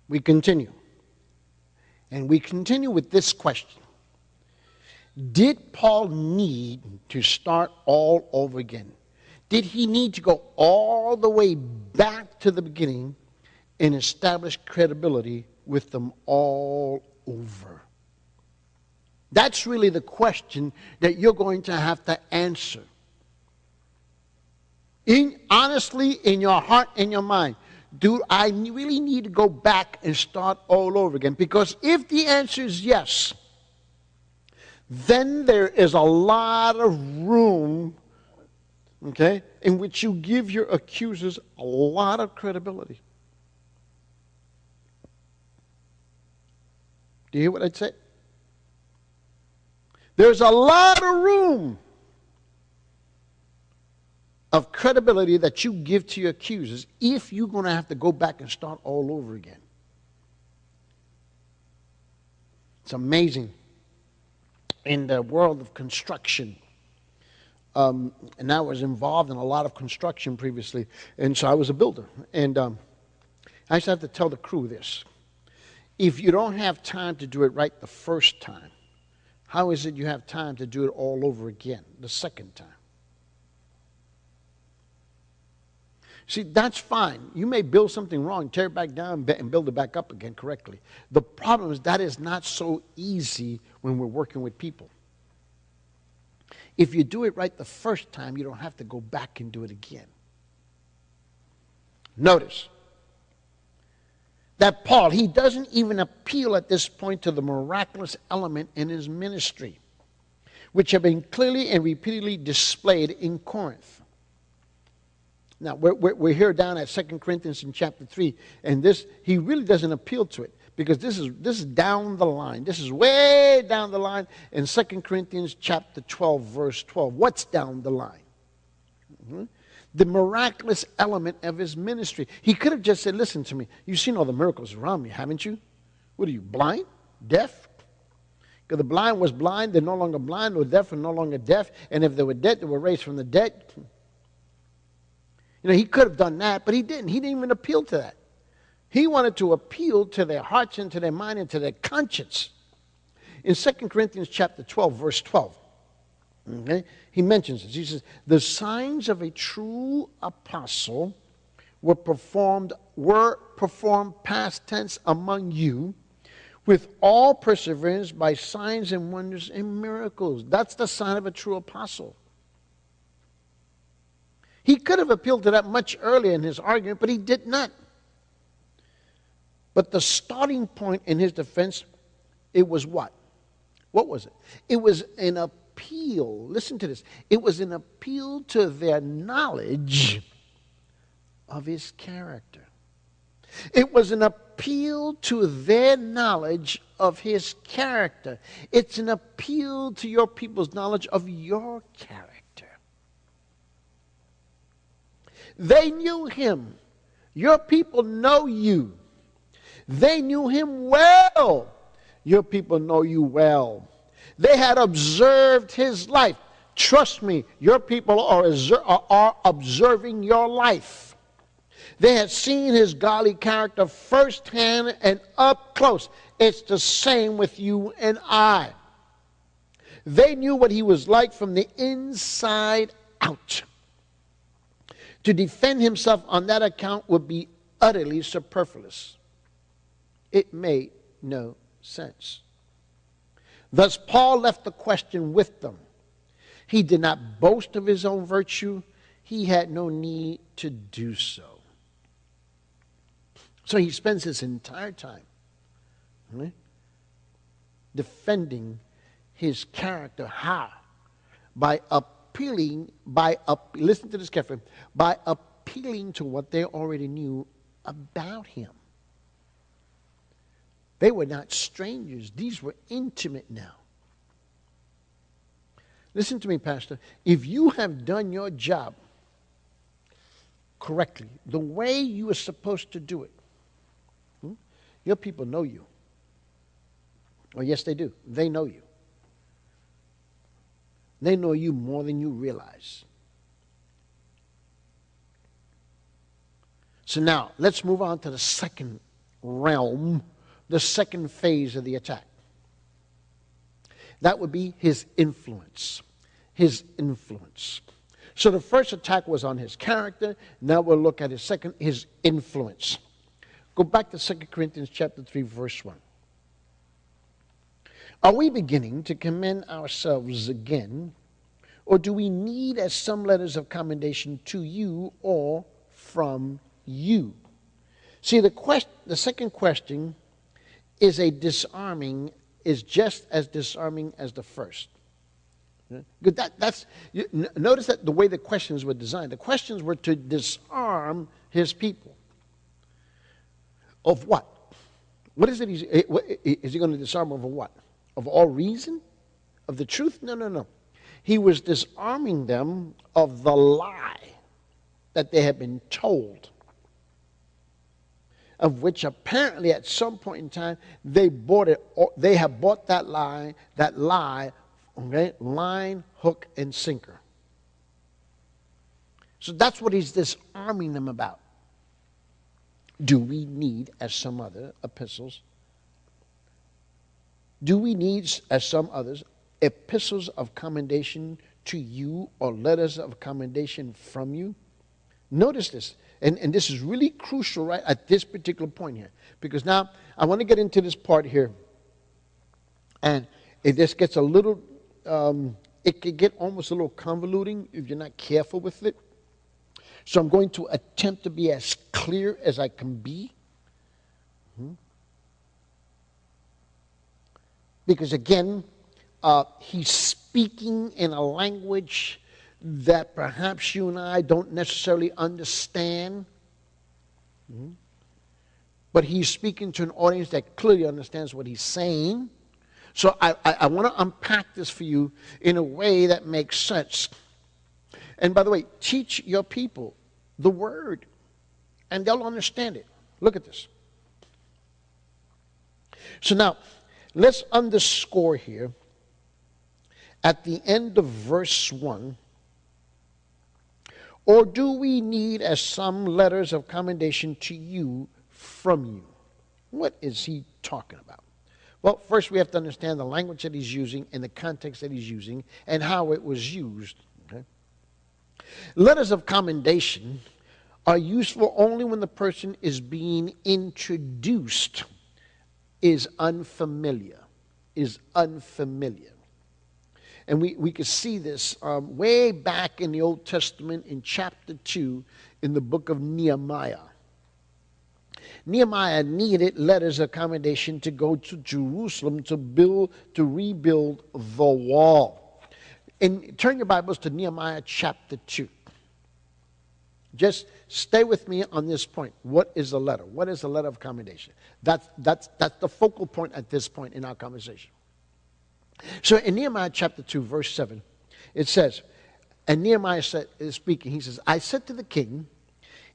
We continue. And we continue with this question. Did Paul need to start all over again? Did he need to go all the way back to the beginning and establish credibility with them all over? That's really the question that you're going to have to answer. Honestly, in your heart and your mind, do I really need to go back and start all over again? Because if the answer is yes, then there is a lot of room, okay, in which you give your accusers a lot of credibility. Do you hear what I said? There's a lot of room of credibility that you give to your accusers if you're going to have to go back and start all over again. It's amazing. In the world of construction, and I was involved in a lot of construction previously, and so I was a builder. And I used to have to tell the crew this. If you don't have time to do it right the first time, how is it you have time to do it all over again the second time? See, that's fine. You may build something wrong, tear it back down, and build it back up again correctly. The problem is that is not so easy when we're working with people. If you do it right the first time, you don't have to go back and do it again. Notice that Paul, he doesn't even appeal at this point to the miraculous element in his ministry, which have been clearly and repeatedly displayed in Corinth. Now, we're here down at 2 Corinthians in chapter 3, and this, he really doesn't appeal to it, because this is down the line. This is way down the line in 2 Corinthians chapter 12, verse 12. What's down the line? The miraculous element of his ministry. He could have just said, listen to me, you've seen all the miracles around me, haven't you? What are you, blind? Deaf? Because the blind was blind, they're no longer blind, or deaf are no longer deaf, and if they were dead, they were raised from the dead. You know, he could have done that, but he didn't. He didn't even appeal to that. He wanted to appeal to their hearts and to their mind and to their conscience. In 2 Corinthians chapter 12, verse 12, okay, he mentions this. He says, the signs of a true apostle were performed past tense among you with all perseverance by signs and wonders and miracles. That's the sign of a true apostle. He could have appealed to that much earlier in his argument, but he did not. But the starting point in his defense, it was what? What was it? It was an appeal. Listen to this. It was an appeal to their knowledge of his character. It was an appeal to their knowledge of his character. It's an appeal to your people's knowledge of your character. They knew him. Your people know you. They knew him well. Your people know you well. They had observed his life. Trust me, your people are observing your life. They had seen his godly character firsthand and up close. It's the same with you and I. They knew what he was like from the inside out. To defend himself on that account would be utterly superfluous. It made no sense. Thus, Paul left the question with them. He did not boast of his own virtue. He had no need to do so. So he spends his entire time defending his character. How? By listen to this carefully, by appealing to what they already knew about him. They were not strangers. These were intimate now. Listen to me, Pastor. If you have done your job correctly, the way you are supposed to do it, your people know you. Oh, yes, they do. They know you. They know you more than you realize. So now, let's move on to the second realm, the second phase of the attack. That would be his influence. His influence. So the first attack was on his character. Now we'll look at his influence. Go back to 2 Corinthians chapter 3, verse 1. Are we beginning to commend ourselves again, or do we need as some letters of commendation to you or from you? See, the second question is just as disarming as the first. Notice that the way the questions were designed. The questions were to disarm his people. Of what? What is it? Is he going to disarm over what? Of all reason? Of the truth? No. He was disarming them of the lie that they had been told, of which apparently at some point in time they bought it. They have bought that lie, okay, line, hook, and sinker. So that's what he's disarming them about. Do we need, as some other epistles, as some others, epistles of commendation to you or letters of commendation from you? Notice this, and this is really crucial right at this particular point here, because now I want to get into this part here, and it just gets a little, it could get almost a little convoluting if you're not careful with it. So I'm going to attempt to be as clear as I can be. Because again, he's speaking in a language that perhaps you and I don't necessarily understand. But he's speaking to an audience that clearly understands what he's saying. So I want to unpack this for you in a way that makes sense. And by the way, teach your people the word, and they'll understand it. Look at this. So now, let's underscore here at the end of verse 1, or do we need as some letters of commendation to you from you? What is he talking about? Well, first we have to understand the language that he's using and the context that he's using and how it was used. Okay? Letters of commendation are useful only when the person is being introduced, is unfamiliar. And we could see this way back in the Old Testament in chapter 2 in the book of Nehemiah. Nehemiah needed letters of commendation to go to Jerusalem to rebuild the wall. And turn your Bibles to Nehemiah chapter 2. Just stay with me on this point. What is a letter? What is a letter of commendation? That's the focal point at this point in our conversation. So in Nehemiah chapter 2, verse 7, it says, and Nehemiah is speaking, he says, I said to the king,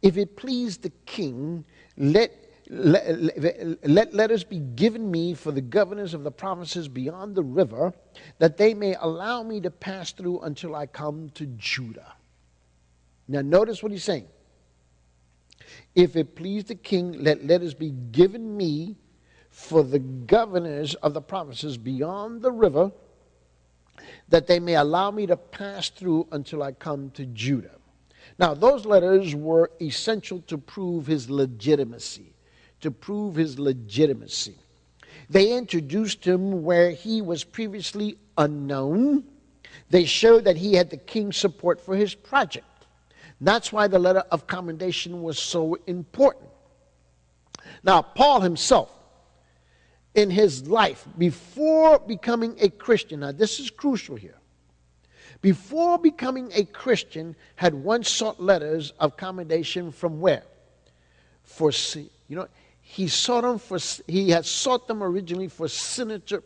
if it please the king, let letters be given me for the governors of the provinces beyond the river, that they may allow me to pass through until I come to Judah. Now notice what he's saying. If it please the king, let letters be given me for the governors of the provinces beyond the river, that they may allow me to pass through until I come to Judah. Now, those letters were essential to prove his legitimacy. They introduced him where he was previously unknown. They showed that he had the king's support for his project. That's why the letter of commendation was so important. Now, Paul himself, in his life, before becoming a Christian, now this is crucial here, before becoming a Christian, had once sought letters of commendation from where? He had sought them originally for sinister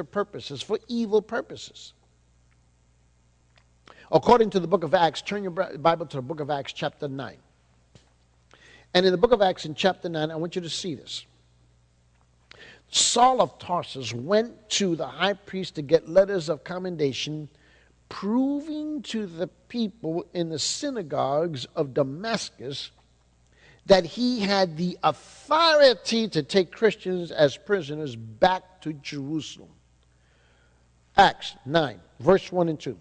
purposes, for evil purposes. According to the book of Acts, turn your Bible to the book of Acts chapter 9. And in the book of Acts in chapter 9, I want you to see this. Saul of Tarsus went to the high priest to get letters of commendation, proving to the people in the synagogues of Damascus that he had the authority to take Christians as prisoners back to Jerusalem. Acts 9, verse 1 and 2.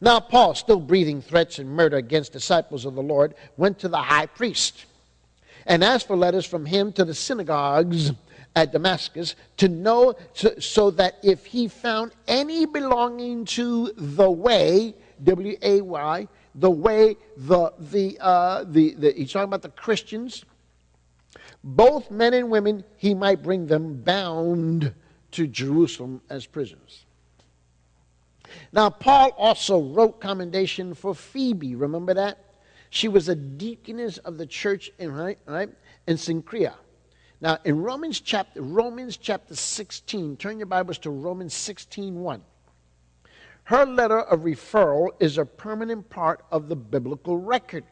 Now Paul, still breathing threats and murder against disciples of the Lord, went to the high priest and asked for letters from him to the synagogues at Damascus to know, so that if he found any belonging to the way, W-A-Y, the way, he's talking about the Christians, both men and women, he might bring them bound to Jerusalem as prisoners. Now, Paul also wrote commendation for Phoebe. Remember that? She was a deaconess of the church in Cenchrea. Now, in Romans chapter 16, turn your Bibles to Romans 16:1. Her letter of referral is a permanent part of the biblical record.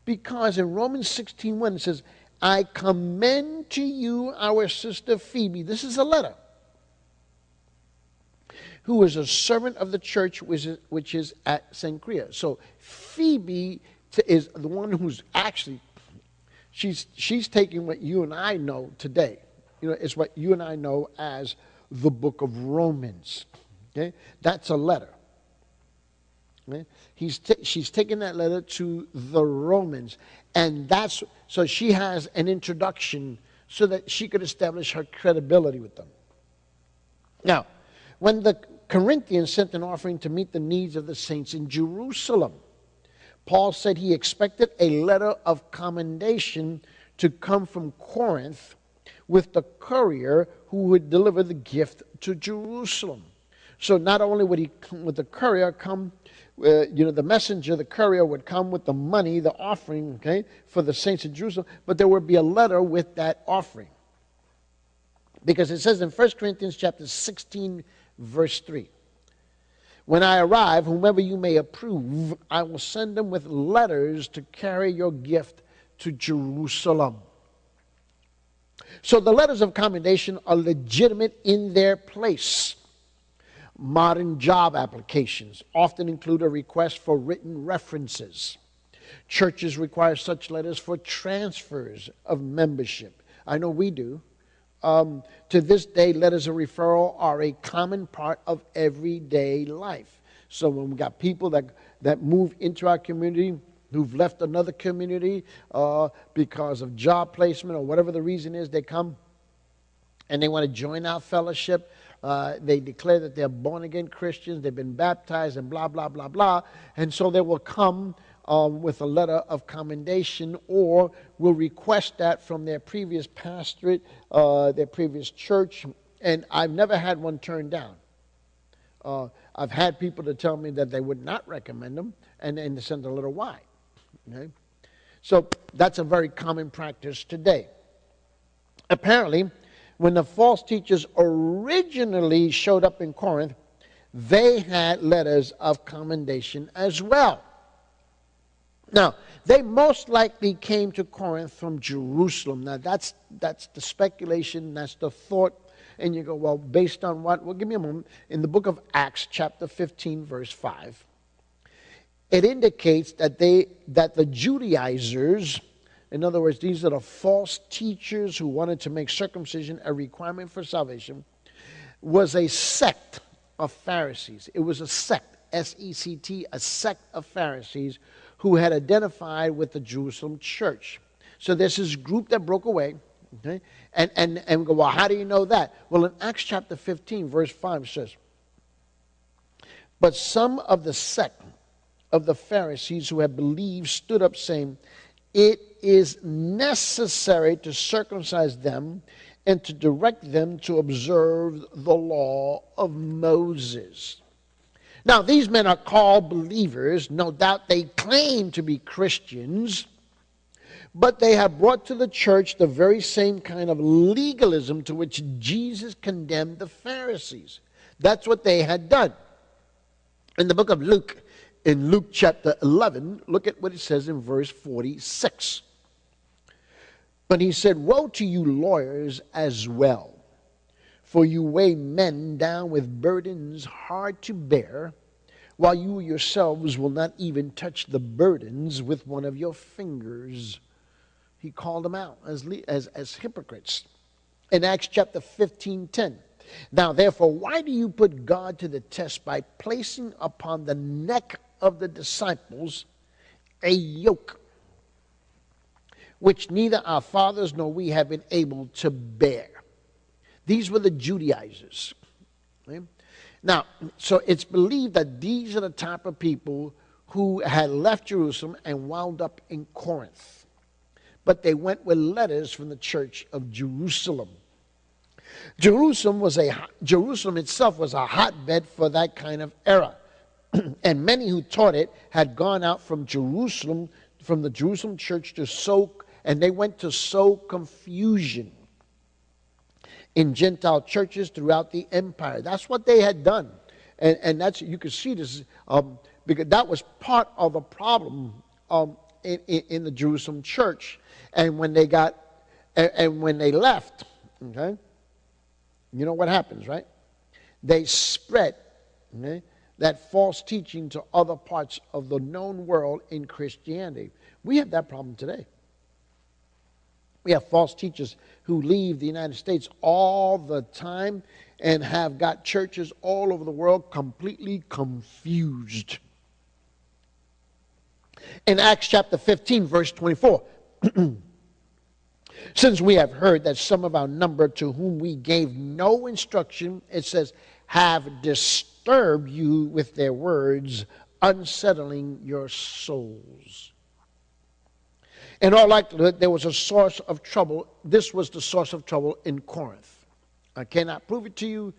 Because in Romans 16:1 it says, I commend to you our sister Phoebe. This is a letter. Who is a servant of the church which is at Cenchrea. So Phoebe is the one who's actually, she's taking what you and I know today. You know, it's what you and I know as the book of Romans. Okay, that's a letter. Okay? She's taking that letter to the Romans, and so she has an introduction so that she could establish her credibility with them. Now, when the Corinthians sent an offering to meet the needs of the saints in Jerusalem, Paul said he expected a letter of commendation to come from Corinth with the courier who would deliver the gift to Jerusalem. So not only would he come with the courier, the messenger, the courier would come with the money, the offering, okay, for the saints of Jerusalem, but there would be a letter with that offering. Because it says in 1 Corinthians chapter 16, verse 3, when I arrive, whomever you may approve, I will send them with letters to carry your gift to Jerusalem. So the letters of commendation are legitimate in their place. Modern job applications often include a request for written references. Churches require such letters for transfers of membership. I know we do. To this day, letters of referral are a common part of everyday life. So when we got people that move into our community, who've left another community because of job placement or whatever the reason is, they come and they want to join our fellowship. They declare that they're born-again Christians, they've been baptized, and blah, blah, blah, blah. And so they will come with a letter of commendation, or will request that from their previous pastorate, their previous church. And I've never had one turned down. I've had people to tell me that they would not recommend them, and then they send a letter why. Okay? So that's a very common practice today. Apparently, when the false teachers originally showed up in Corinth, they had letters of commendation as well. Now, they most likely came to Corinth from Jerusalem. Now, that's the speculation, that's the thought. And you go, well, based on what? Well, give me a moment. In the book of Acts, chapter 15, verse 5, it indicates that the Judaizers, in other words, these are the false teachers who wanted to make circumcision a requirement for salvation, was a sect of Pharisees. It was a sect, S-E-C-T, a sect of Pharisees who had identified with the Jerusalem church. So there's this group that broke away, okay? And we go, well, how do you know that? Well, in Acts chapter 15, verse 5 says, but some of the sect of the Pharisees who had believed stood up saying, it is necessary to circumcise them and to direct them to observe the law of Moses. Now, these men are called believers. No doubt they claim to be Christians, but they have brought to the church the very same kind of legalism to which Jesus condemned the Pharisees. That's what they had done. In the book of Luke, in Luke chapter 11, look at what it says in verse 46. But he said, woe to you lawyers as well, for you weigh men down with burdens hard to bear, while you yourselves will not even touch the burdens with one of your fingers. He called them out as hypocrites. In Acts chapter 15:10. Now, therefore, why do you put God to the test by placing upon the neck of the disciples a yoke which neither our fathers nor we have been able to bear? These were the Judaizers. Okay? Now, so it's believed that these are the type of people who had left Jerusalem and wound up in Corinth. But they went with letters from the church of Jerusalem. Jerusalem itself was a hotbed for that kind of error. And many who taught it had gone out from Jerusalem, from the Jerusalem church to sow, and they went to sow confusion in Gentile churches throughout the empire. That's what they had done. And that's, you can see this, because that was part of the problem in the Jerusalem church. And when they left, okay, you know what happens, right? They spread, okay, that false teaching to other parts of the known world in Christianity. We have that problem today. We have false teachers who leave the United States all the time and have got churches all over the world completely confused. In Acts chapter 15, verse 24, since we have heard that some of our number to whom we gave no instruction, it says, have disturbed you with their words, unsettling your souls. In all likelihood, there was a source of trouble. This was the source of trouble in Corinth. I cannot prove it to you,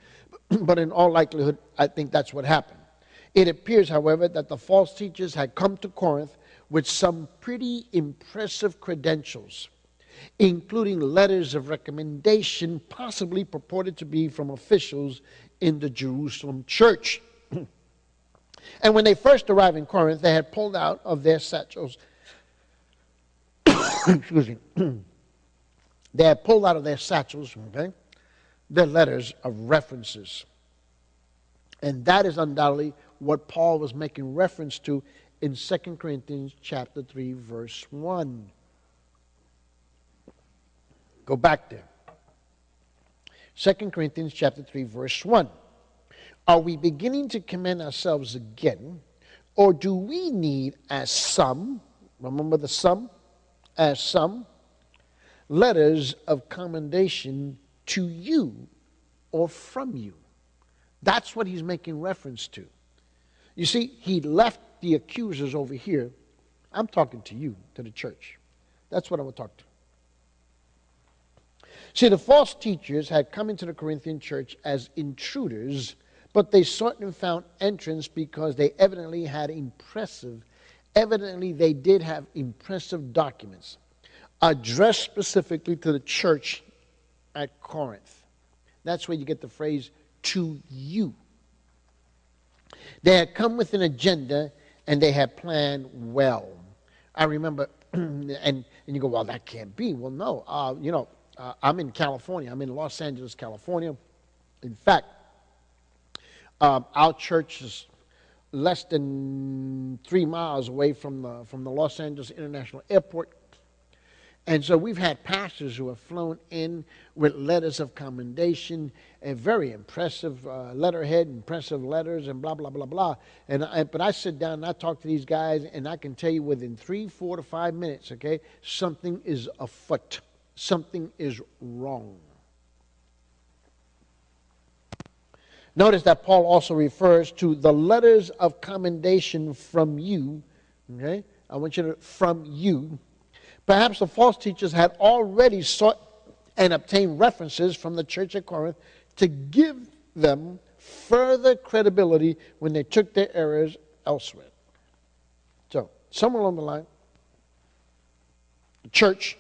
but in all likelihood, I think that's what happened. It appears, however, that the false teachers had come to Corinth with some pretty impressive credentials, including letters of recommendation, possibly purported to be from officials in the Jerusalem church. And when they first arrived in Corinth, they had pulled out of their satchels, excuse me, they had pulled out of their satchels, okay, their letters of references. And that is undoubtedly what Paul was making reference to in 2 Corinthians chapter 3, verse 1. Go back there. 2 Corinthians chapter 3, verse 1. Are we beginning to commend ourselves again, or do we need, as some, remember the some, as some, letters of commendation to you or from you? That's what he's making reference to. You see, he left the accusers over here. I'm talking to you, to the church. That's what I'm going to talk to. See, the false teachers had come into the Corinthian church as intruders, but they sought and found entrance because they evidently they did have impressive documents addressed specifically to the church at Corinth. That's where you get the phrase, to you. They had come with an agenda and they had planned well. I remember, and you go, well, that can't be. Well, no, I'm in California. I'm in Los Angeles, California. In fact, our church is less than 3 miles away from the Los Angeles International Airport. And so we've had pastors who have flown in with letters of commendation, a very impressive letterhead, impressive letters, and blah, blah, blah, blah. But I sit down and I talk to these guys, and I can tell you within 3, 4 to 5 minutes, okay, something is afoot. Something is wrong. Notice that Paul also refers to the letters of commendation from you. Okay? I want you to, from you. Perhaps the false teachers had already sought and obtained references from the church at Corinth to give them further credibility when they took their errors elsewhere. So, somewhere along the line, the church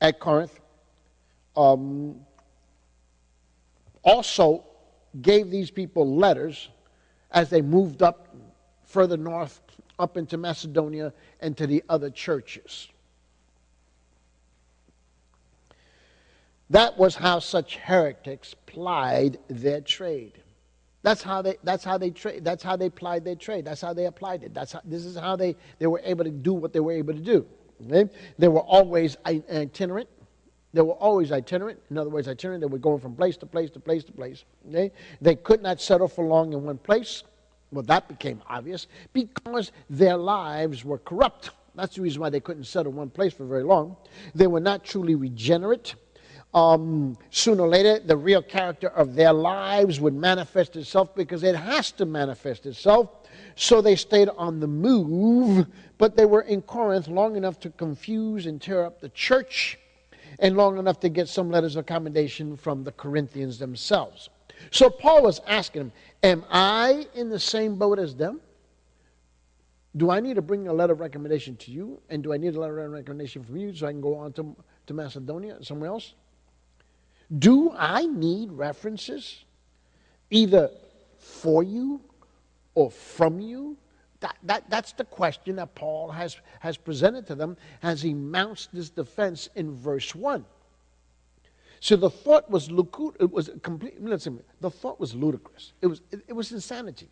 at Corinth also gave these people letters as they moved up further north, up into Macedonia and to the other churches. That was how such heretics plied their trade. That's how they trade. That's how they plied their trade. That's how they applied it. This is how they were able to do what they were able to do. Okay? They were always itinerant. They were always itinerant. In other words, itinerant. They were going from place to place to place to place. Okay? They could not settle for long in one place. Well, that became obvious because their lives were corrupt. That's the reason why they couldn't settle one place for very long. They were not truly regenerate. Sooner or later, the real character of their lives would manifest itself because it has to manifest itself. So they stayed on the move, but they were in Corinth long enough to confuse and tear up the church, and long enough to get some letters of commendation from the Corinthians themselves. So Paul was asking them, am I in the same boat as them? Do I need to bring a letter of recommendation to you? And do I need a letter of recommendation from you so I can go on to Macedonia or somewhere else? Do I need references either for you or from you? That's the question that Paul has presented to them as he mounts this defense in verse 1. So the thought was the thought was ludicrous. It was insanity.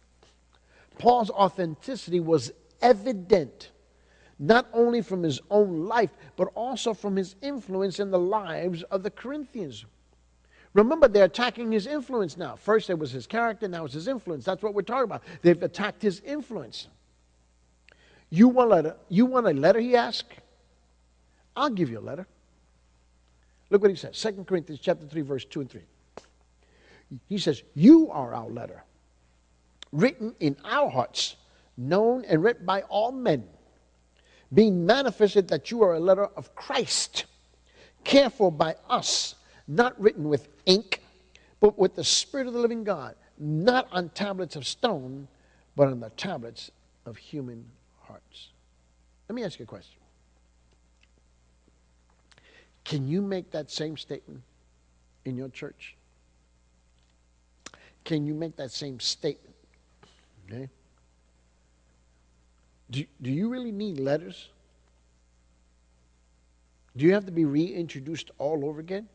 Paul's authenticity was evident, not only from his own life, but also from his influence in the lives of the Corinthians. Remember, they're attacking his influence now. First it was his character, now it's his influence. That's what we're talking about. They've attacked his influence. You want a letter, he asked? I'll give you a letter. Look what he says, 2 Corinthians chapter 3, verse 2 and 3. He says, you are our letter, written in our hearts, known and read by all men, being manifested that you are a letter of Christ, cared for by us, not written with ink, but with the Spirit of the living God, not on tablets of stone, but on the tablets of human hearts. Let me ask you a question. Can you make that same statement in your church? Can you make that same statement? Okay. Do you really need letters? Do you have to be reintroduced all over again?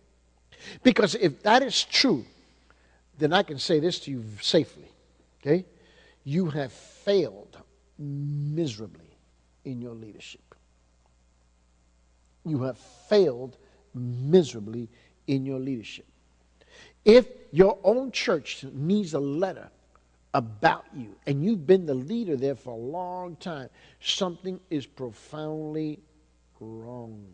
Because if that is true, then I can say this to you safely. Okay? You have failed miserably in your leadership. You have failed miserably in your leadership. If your own church needs a letter about you, and you've been the leader there for a long time, something is profoundly wrong.